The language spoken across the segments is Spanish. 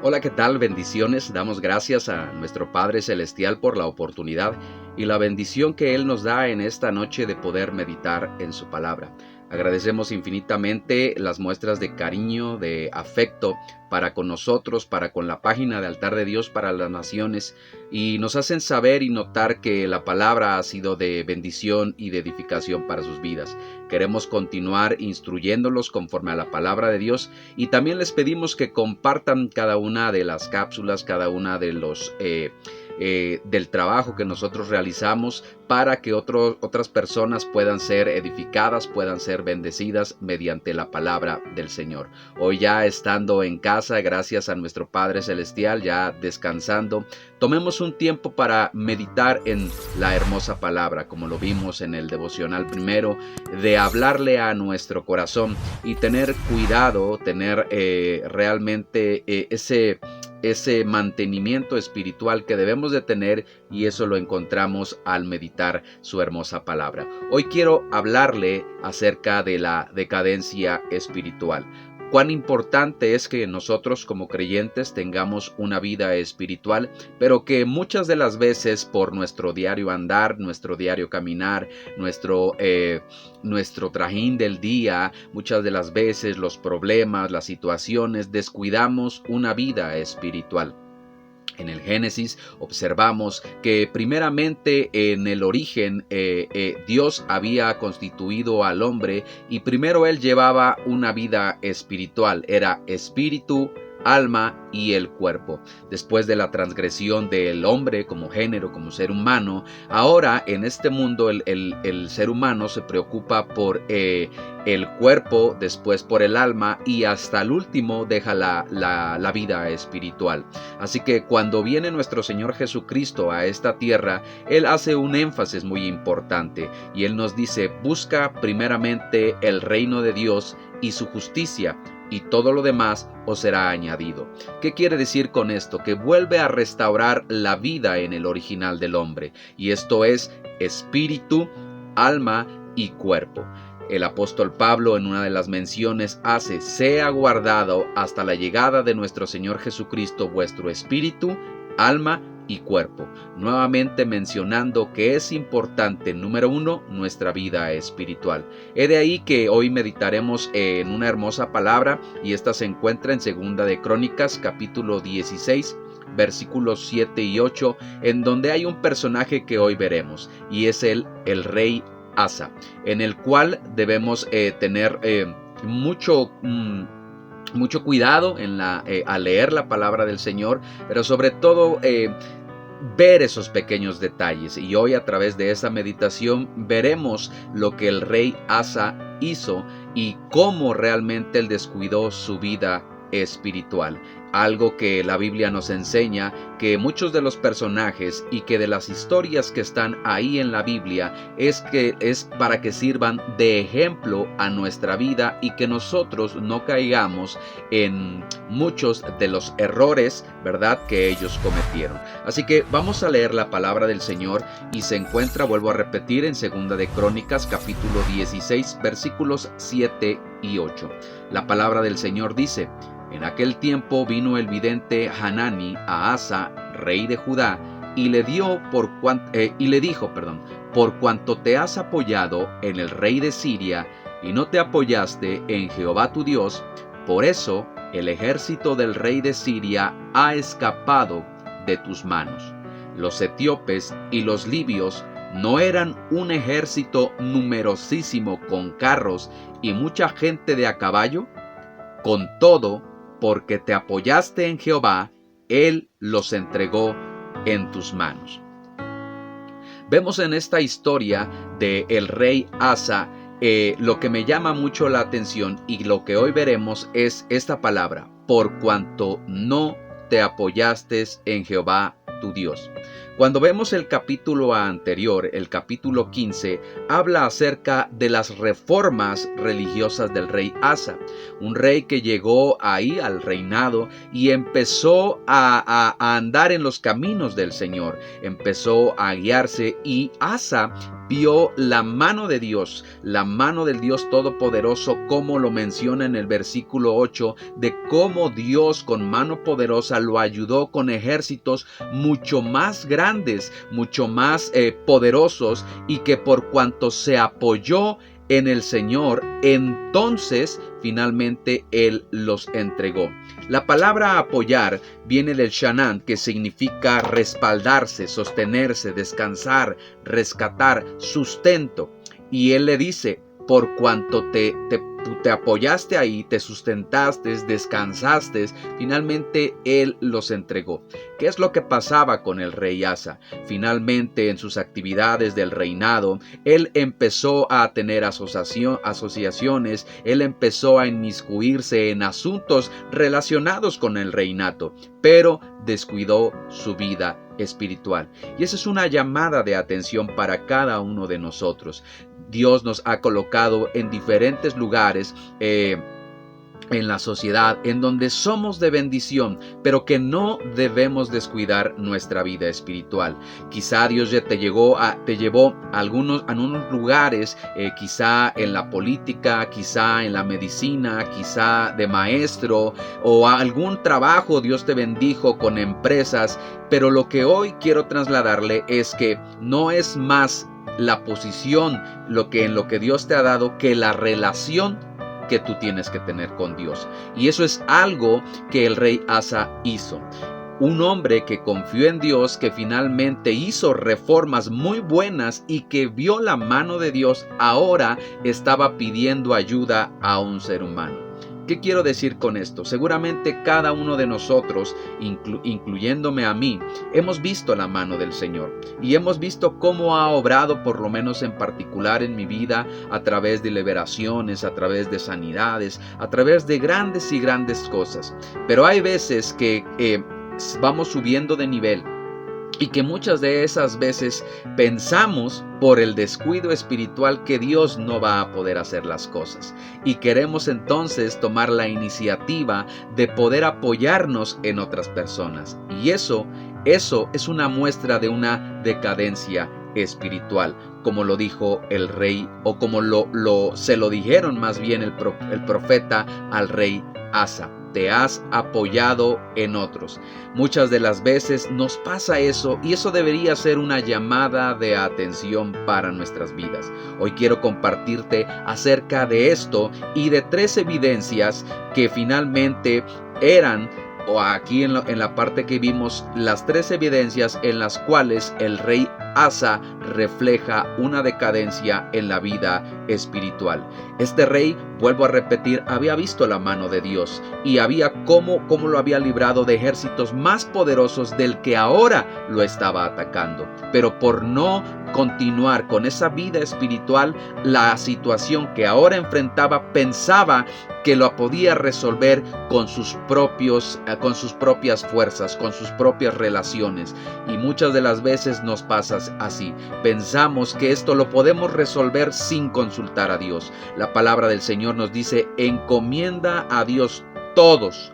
Hola, ¿qué tal? Bendiciones. Damos gracias a nuestro Padre Celestial por la oportunidad y la bendición que Él nos da en esta noche de poder meditar en su palabra. Agradecemos infinitamente las muestras de cariño, de afecto para con nosotros, para con la página de Altar de Dios para las Naciones, y nos hacen saber y notar que la palabra ha sido de bendición y de edificación para sus vidas. Queremos continuar instruyéndolos conforme a la palabra de Dios, y también les pedimos que compartan cada una de las cápsulas, cada una de los del trabajo que nosotros realizamos, para que otras personas puedan ser edificadas, puedan ser bendecidas mediante la palabra del Señor. Hoy, ya estando en casa, gracias a nuestro Padre Celestial, ya descansando, tomemos un tiempo para meditar en la hermosa palabra, como lo vimos en el devocional primero, de hablarle a nuestro corazón y tener cuidado, tener realmente ese mantenimiento espiritual que debemos de tener, y eso lo encontramos al meditar su hermosa palabra. Hoy quiero hablarle acerca de la decadencia espiritual. Cuán importante es que nosotros como creyentes tengamos una vida espiritual, pero que muchas de las veces, por nuestro diario andar, nuestro diario caminar, nuestro trajín del día, muchas de las veces los problemas, las situaciones, descuidamos una vida espiritual. En el Génesis observamos que primeramente en el origen Dios había constituido al hombre, y primero él llevaba una vida espiritual, era espíritu, alma y el cuerpo. Después de la transgresión del hombre como género, como ser humano, ahora en este mundo el ser humano se preocupa por el cuerpo, después por el alma, y hasta el último deja la vida espiritual. Así que cuando viene nuestro Señor Jesucristo a esta tierra, Él hace un énfasis muy importante, y Él nos dice: busca primeramente el reino de Dios y su justicia, y todo lo demás os será añadido. ¿Qué quiere decir con esto? Que vuelve a restaurar la vida en el original del hombre, y esto es espíritu, alma y cuerpo. El apóstol Pablo, en una de las menciones, hace: sea guardado hasta la llegada de nuestro Señor Jesucristo vuestro espíritu, alma y cuerpo, nuevamente mencionando que es importante, número uno, nuestra vida espiritual. He de ahí que hoy meditaremos en una hermosa palabra, y esta se encuentra en Segunda de Crónicas, capítulo 16, versículos 7 y 8, en donde hay un personaje que hoy veremos, y es el rey Asa, en el cual debemos tener mucho cuidado al leer la palabra del Señor, pero sobre todo ver esos pequeños detalles. Y hoy, a través de esa meditación, veremos lo que el rey Asa hizo y cómo realmente él descuidó su vida espiritual. Algo que la Biblia nos enseña, que muchos de los personajes y que de las historias que están ahí en la Biblia es para que sirvan de ejemplo a nuestra vida, y que nosotros no caigamos en muchos de los errores, ¿verdad?, que ellos cometieron. Así que vamos a leer la palabra del Señor, y se encuentra, vuelvo a repetir, en Segunda de Crónicas, capítulo 16, versículos 7 y 8. La palabra del Señor dice: en aquel tiempo vino el vidente Hanani a Asa, rey de Judá, y le dijo: por cuanto te has apoyado en el rey de Siria y no te apoyaste en Jehová tu Dios, por eso el ejército del rey de Siria ha escapado de tus manos. Los etíopes y los libios no eran un ejército numerosísimo con carros y mucha gente de a caballo. Con todo, porque te apoyaste en Jehová, Él los entregó en tus manos. Vemos en esta historia del rey Asa, lo que me llama mucho la atención, y lo que hoy veremos, es esta palabra: por cuanto no te apoyaste en Jehová tu Dios. Cuando vemos el capítulo anterior, el capítulo 15, habla acerca de las reformas religiosas del rey Asa, un rey que llegó ahí al reinado y empezó a andar en los caminos del Señor, empezó a guiarse, y Asa vio la mano de Dios, la mano del Dios Todopoderoso, como lo menciona en el versículo 8, de cómo Dios con mano poderosa lo ayudó con ejércitos mucho más grandes, mucho más poderosos, y que por cuanto se apoyó en el Señor, entonces finalmente Él los entregó. La palabra apoyar viene del shanan, que significa respaldarse, sostenerse, descansar, rescatar, sustento. Y Él le dice, por cuanto te apoyaste ahí, te sustentaste, descansaste, finalmente Él los entregó. ¿Qué es lo que pasaba con el rey Asa? Finalmente, en sus actividades del reinado, él empezó a tener asociaciones, él empezó a inmiscuirse en asuntos relacionados con el reinato, pero descuidó su vida espiritual. Y esa es una llamada de atención para cada uno de nosotros. Dios nos ha colocado en diferentes lugares en la sociedad, en donde somos de bendición, pero que no debemos descuidar nuestra vida espiritual. Quizá Dios ya te llevó a algunos lugares, quizá en la política, quizá en la medicina, quizá de maestro, o a algún trabajo Dios te bendijo con empresas, pero lo que hoy quiero trasladarle es que no es más la posición en lo que Dios te ha dado, que la relación que tú tienes que tener con Dios. Y eso es algo que el rey Asa hizo. Un hombre que confió en Dios, que finalmente hizo reformas muy buenas y que vio la mano de Dios, ahora estaba pidiendo ayuda a un ser humano. ¿Qué quiero decir con esto? Seguramente cada uno de nosotros, incluyéndome a mí, hemos visto la mano del Señor y hemos visto cómo ha obrado, por lo menos en particular en mi vida, a través de liberaciones, a través de sanidades, a través de grandes y grandes cosas. Pero hay veces que vamos subiendo de nivel, y que muchas de esas veces pensamos por el descuido espiritual que Dios no va a poder hacer las cosas. Y queremos entonces tomar la iniciativa de poder apoyarnos en otras personas. Y eso es una muestra de una decadencia espiritual, como lo dijo el rey, o como se lo dijeron más bien el profeta al rey Asa. Te has apoyado en otros. Muchas de las veces nos pasa eso, y eso debería ser una llamada de atención para nuestras vidas. Hoy quiero compartirte acerca de esto y de 3 evidencias que finalmente eran, o aquí en la parte que vimos, las 3 evidencias en las cuales el rey Asa refleja una decadencia en la vida espiritual. Este rey, vuelvo a repetir, había visto la mano de Dios y había cómo lo había librado de ejércitos más poderosos del que ahora lo estaba atacando. Pero por no continuar con esa vida espiritual, la situación que ahora enfrentaba, pensaba que lo podía resolver con sus propias fuerzas, con sus propias relaciones. Y muchas de las veces nos pasa así. Pensamos que esto lo podemos resolver sin consultar a Dios. La palabra del Señor nos dice: encomienda a Dios todos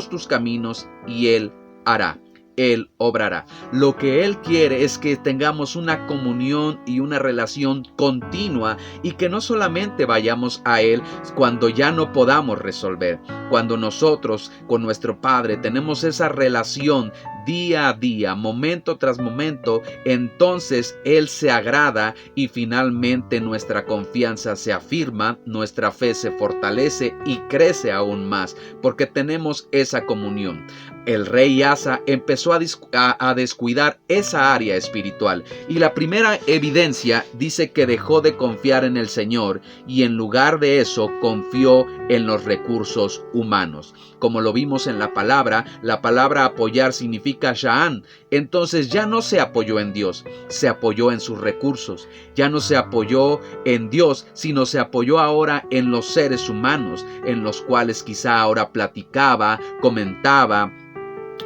tus caminos y Él hará. Él obrará. Lo que Él quiere es que tengamos una comunión y una relación continua, y que no solamente vayamos a Él cuando ya no podamos resolver. Cuando nosotros con nuestro Padre tenemos esa relación día a día, momento tras momento, entonces Él se agrada y finalmente nuestra confianza se afirma, nuestra fe se fortalece y crece aún más, porque tenemos esa comunión. El rey Asa empezó a descuidar esa área espiritual, y la primera evidencia dice que dejó de confiar en el Señor y en lugar de eso confió en los recursos humanos. Como lo vimos en la palabra apoyar significa sha'an. Entonces ya no se apoyó en Dios, se apoyó en sus recursos. Ya no se apoyó en Dios, sino se apoyó ahora en los seres humanos, en los cuales quizá ahora platicaba, comentaba,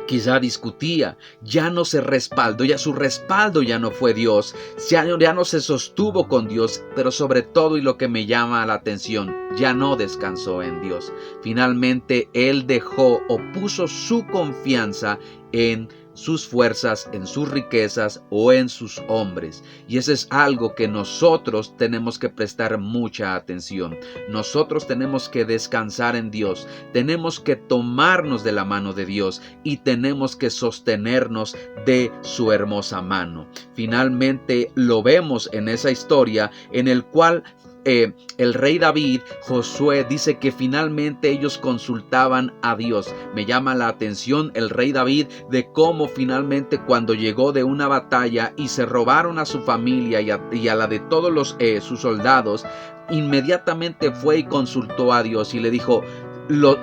quizá discutía. Ya no se respaldó, ya su respaldo ya no fue Dios, ya no se sostuvo con Dios, pero sobre todo, y lo que me llama la atención, ya no descansó en Dios. Finalmente él dejó o puso su confianza en sus fuerzas, en sus riquezas o en sus hombres. Y eso es algo que nosotros tenemos que prestar mucha atención. Nosotros tenemos que descansar en Dios, tenemos que tomarnos de la mano de Dios y tenemos que sostenernos de su hermosa mano. Finalmente lo vemos en esa historia en el cual el rey David, Josué, dice que finalmente ellos consultaban a Dios. Me llama la atención el rey David de cómo finalmente cuando llegó de una batalla y se robaron a su familia y a la de todos sus soldados, inmediatamente fue y consultó a Dios y le dijo: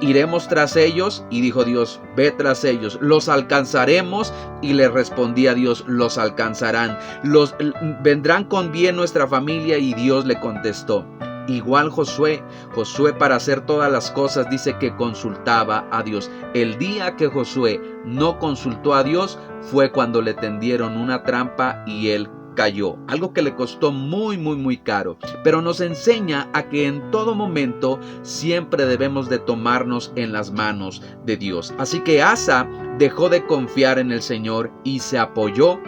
¿Iremos tras ellos? Y dijo Dios: ve tras ellos. ¿Los alcanzaremos? Y le respondía Dios: los alcanzarán. ¿Vendrán con bien nuestra familia? Y Dios le contestó. Igual Josué para hacer todas las cosas dice que consultaba a Dios. El día que Josué no consultó a Dios fue cuando le tendieron una trampa y él cayó, algo que le costó muy caro, pero nos enseña a que en todo momento siempre debemos de tomarnos en las manos de Dios. Así que Asa dejó de confiar en el Señor y se apoyó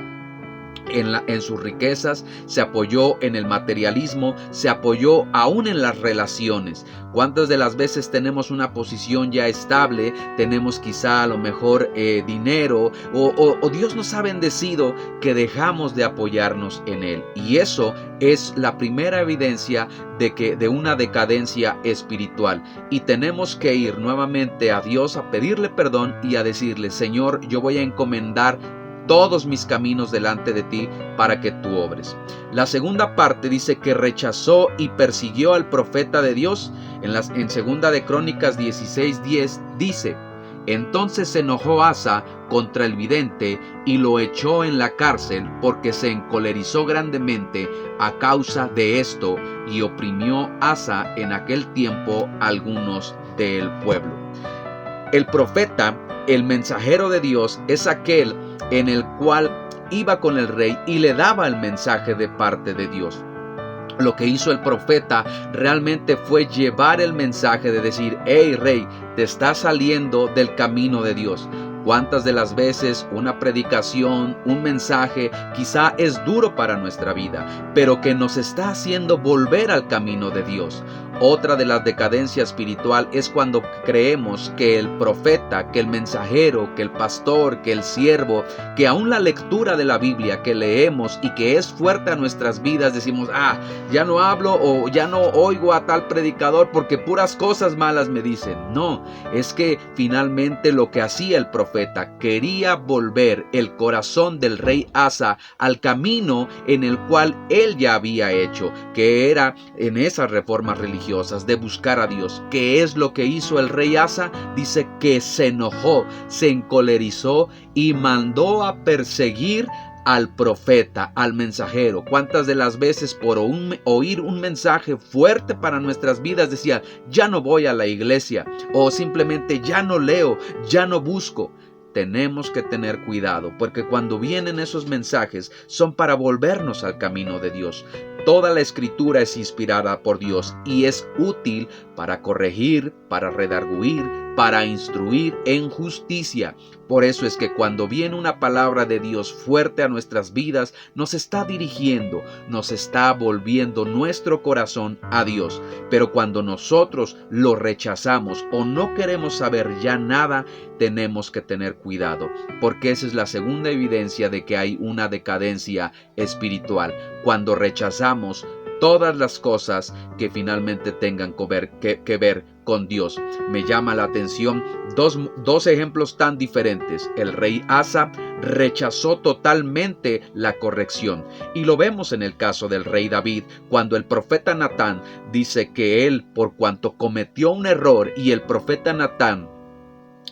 en sus riquezas, se apoyó en el materialismo, se apoyó aún en las relaciones. ¿Cuántas de las veces tenemos una posición ya estable, tenemos quizá a lo mejor dinero o Dios nos ha bendecido que dejamos de apoyarnos en Él? Y eso es la primera evidencia de una decadencia espiritual. Y tenemos que ir nuevamente a Dios a pedirle perdón y a decirle: Señor, yo voy a encomendar todos mis caminos delante de ti para que tú obres. La segunda parte dice que rechazó y persiguió al profeta de Dios. En segunda de Crónicas 16:10 dice: entonces se enojó Asa contra el vidente y lo echó en la cárcel porque se encolerizó grandemente a causa de esto, y oprimió Asa en aquel tiempo a algunos del pueblo. El profeta, el mensajero de Dios, es aquel en el cual iba con el rey y le daba el mensaje de parte de Dios. Lo que hizo el profeta realmente fue llevar el mensaje de decir: hey rey, te estás saliendo del camino de Dios. ¿Cuántas de las veces una predicación, un mensaje, quizá es duro para nuestra vida, pero que nos está haciendo volver al camino de Dios? Otra de las decadencias espiritual es cuando creemos que el profeta, que el mensajero, que el pastor, que el siervo, que aún la lectura de la Biblia que leemos y que es fuerte a nuestras vidas, decimos: ya no hablo o ya no oigo a tal predicador porque puras cosas malas me dicen. No, es que finalmente lo que hacía el profeta, quería volver el corazón del rey Asa al camino en el cual él ya había hecho, que era en esas reformas religiosas de buscar a Dios. ¿Qué es lo que hizo el rey Asa? Dice que se enojó, se encolerizó y mandó a perseguir al profeta, al mensajero. ¿Cuántas de las veces por oír un mensaje fuerte para nuestras vidas decía: ya no voy a la iglesia, o simplemente ya no leo, ya no busco? Tenemos que tener cuidado, porque cuando vienen esos mensajes son para volvernos al camino de Dios. Toda la escritura es inspirada por Dios y es útil para corregir, para redarguir, para instruir en justicia. Por eso es que cuando viene una palabra de Dios fuerte a nuestras vidas, nos está dirigiendo, nos está volviendo nuestro corazón a Dios. Pero cuando nosotros lo rechazamos o no queremos saber ya nada, tenemos que tener cuidado, porque esa es la segunda evidencia de que hay una decadencia espiritual. Cuando rechazamos todas las cosas que finalmente tengan que ver con Dios. Me llama la atención dos ejemplos tan diferentes. El rey Asa rechazó totalmente la corrección, y lo vemos en el caso del rey David, cuando el profeta Natán dice que él, por cuanto cometió un error, y el profeta Natán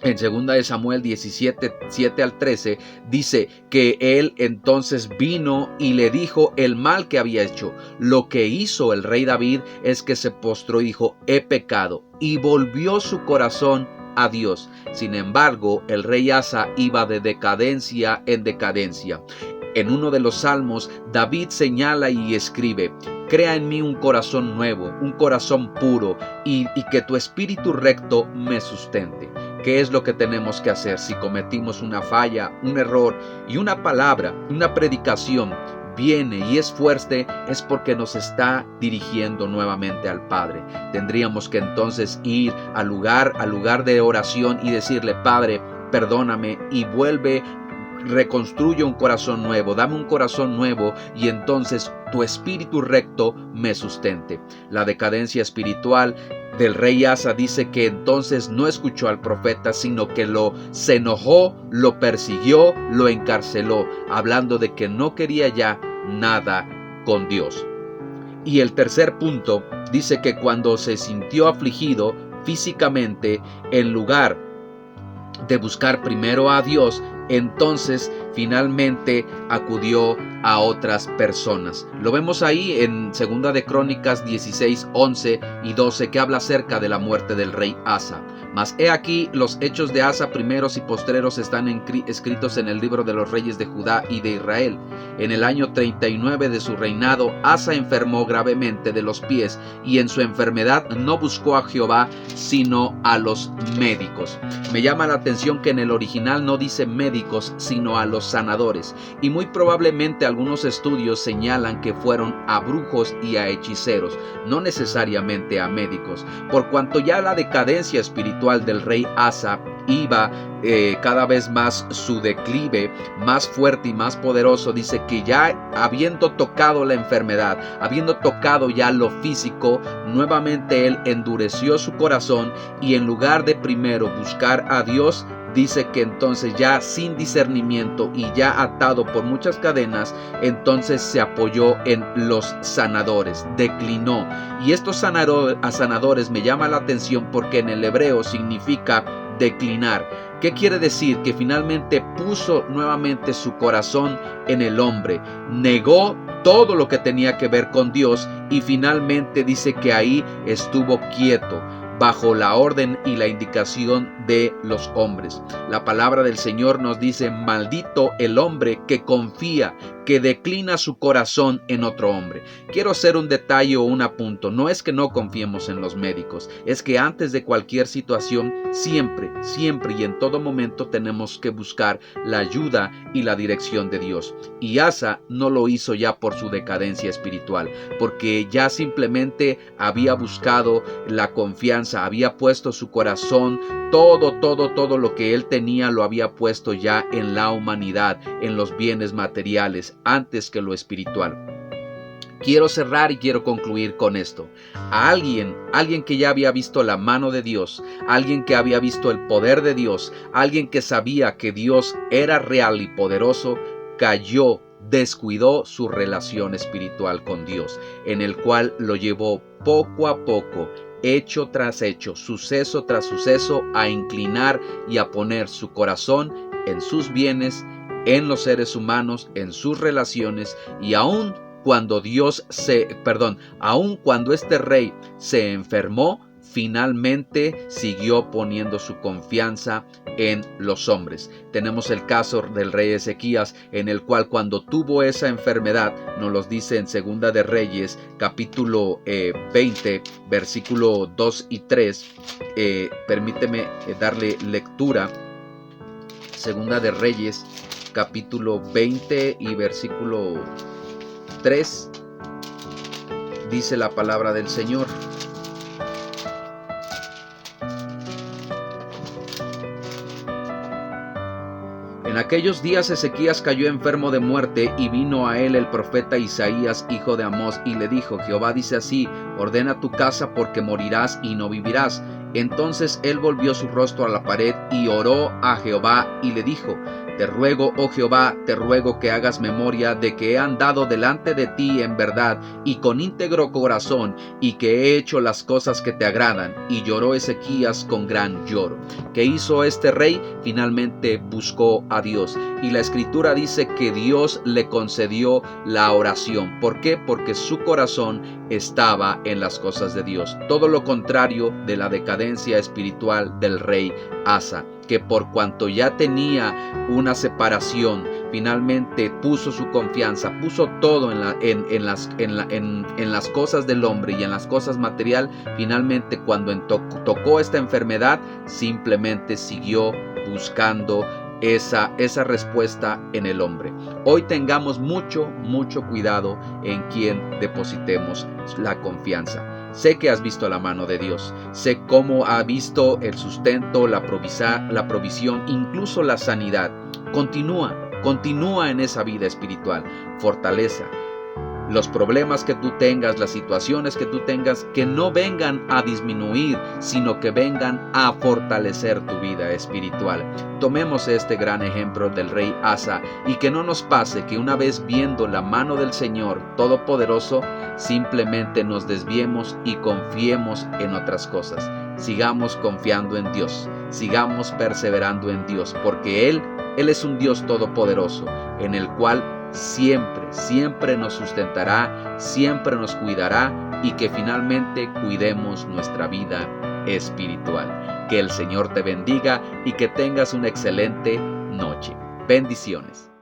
en 2 de Samuel 17, 7 al 13, dice que él entonces vino y le dijo el mal que había hecho. Lo que hizo el rey David es que se postró y dijo: he pecado, y volvió su corazón a Dios. Sin embargo, el rey Asa iba de decadencia en decadencia. En uno de los salmos, David señala y escribe: crea en mí un corazón nuevo, un corazón puro, y que tu espíritu recto me sustente. ¿Qué es lo que tenemos que hacer si cometimos una falla, un error y una palabra, una predicación viene y es fuerte? Es porque nos está dirigiendo nuevamente al Padre. Tendríamos que entonces ir al lugar de oración y decirle: Padre, perdóname y reconstruye un corazón nuevo, dame un corazón nuevo, y entonces tu espíritu recto me sustente. La decadencia espiritual del rey Asa dice que entonces no escuchó al profeta, sino que se enojó, lo persiguió, lo encarceló, hablando de que no quería ya nada con Dios. Y el tercer punto dice que cuando se sintió afligido físicamente, en lugar de buscar primero a Dios, entonces finalmente acudió a otras personas. Lo vemos ahí en 2 de Crónicas 16, 11 y 12, que habla acerca de la muerte del rey Asa. Mas he aquí, los hechos de Asa, primeros y postreros, están escritos en el libro de los reyes de Judá y de Israel. En el año 39 de su reinado, Asa enfermó gravemente de los pies, y en su enfermedad no buscó a Jehová, sino a los médicos. Me llama la atención que en el original no dice médicos, sino a los sanadores, y muy probablemente algunos estudios señalan que fueron a brujos y a hechiceros, no necesariamente a médicos, por cuanto ya la decadencia espiritual del rey Asa iba cada vez más su declive, más fuerte y más poderoso. Dice que ya habiendo tocado la enfermedad, habiendo tocado ya lo físico, nuevamente él endureció su corazón, y en lugar de primero buscar a Dios, dice que entonces ya sin discernimiento y ya atado por muchas cadenas, entonces se apoyó en los sanadores, declinó. Y estos sanadores me llama la atención porque en el hebreo significa declinar. ¿Qué quiere decir? Que finalmente puso nuevamente su corazón en el hombre, negó todo lo que tenía que ver con Dios, y finalmente dice que ahí estuvo quieto, bajo la orden y la indicación de los hombres. La palabra del Señor nos dice: maldito el hombre que confía, que declina su corazón en otro hombre. Quiero hacer un detalle o un apunto. No es que no confiemos en los médicos, es que antes de cualquier situación, siempre y en todo momento tenemos que buscar la ayuda y la dirección de Dios. Y Asa no lo hizo ya por su decadencia espiritual, porque ya simplemente había buscado la confianza, había puesto su corazón, todo lo que él tenía lo había puesto ya en la humanidad, en los bienes materiales, antes que lo espiritual. Quiero cerrar y quiero concluir con esto. A alguien que ya había visto la mano de Dios, alguien que había visto el poder de Dios, alguien que sabía que Dios era real y poderoso, cayó, descuidó su relación espiritual con Dios, en el cual lo llevó poco a poco, hecho tras hecho, suceso tras suceso, a inclinar y a poner su corazón en sus bienes, en los seres humanos, en sus relaciones, y aun cuando este rey se enfermó, finalmente siguió poniendo su confianza en los hombres. Tenemos el caso del rey Ezequías, en el cual cuando tuvo esa enfermedad, nos los dice en Segunda de Reyes, capítulo 20, versículo 2 y 3. Permíteme darle lectura. Segunda de Reyes, capítulo 20 y versículo 3, dice la palabra del Señor: en aquellos días Ezequías cayó enfermo de muerte, y vino a él el profeta Isaías, hijo de Amós, y le dijo: Jehová dice así: ordena tu casa, porque morirás y no vivirás. Entonces él volvió su rostro a la pared y oró a Jehová y le dijo: te ruego, oh Jehová, te ruego que hagas memoria de que he andado delante de ti en verdad y con íntegro corazón, y que he hecho las cosas que te agradan. Y lloró Ezequías con gran lloro. ¿Qué hizo este rey? Finalmente buscó a Dios. Y la escritura dice que Dios le concedió la oración. ¿Por qué? Porque su corazón estaba en las cosas de Dios. Todo lo contrario de la decadencia espiritual del rey Asa, que por cuanto ya tenía una separación, finalmente puso su confianza, puso todo en las cosas del hombre y en las cosas material, finalmente cuando tocó esta enfermedad, simplemente siguió buscando esa respuesta en el hombre. Hoy tengamos mucho cuidado en quien depositemos la confianza. Sé que has visto la mano de Dios, sé cómo ha visto el sustento, la provisión, incluso la sanidad. Continúa en esa vida espiritual, fortaleza. Los problemas que tú tengas, las situaciones que tú tengas, que no vengan a disminuir, sino que vengan a fortalecer tu vida espiritual. Tomemos este gran ejemplo del rey Asa y que no nos pase que una vez viendo la mano del Señor Todopoderoso, simplemente nos desviemos y confiemos en otras cosas. Sigamos confiando en Dios, sigamos perseverando en Dios, porque Él es un Dios todopoderoso, en el cual siempre nos sustentará, siempre nos cuidará y que finalmente cuidemos nuestra vida espiritual. Que el Señor te bendiga y que tengas una excelente noche. Bendiciones.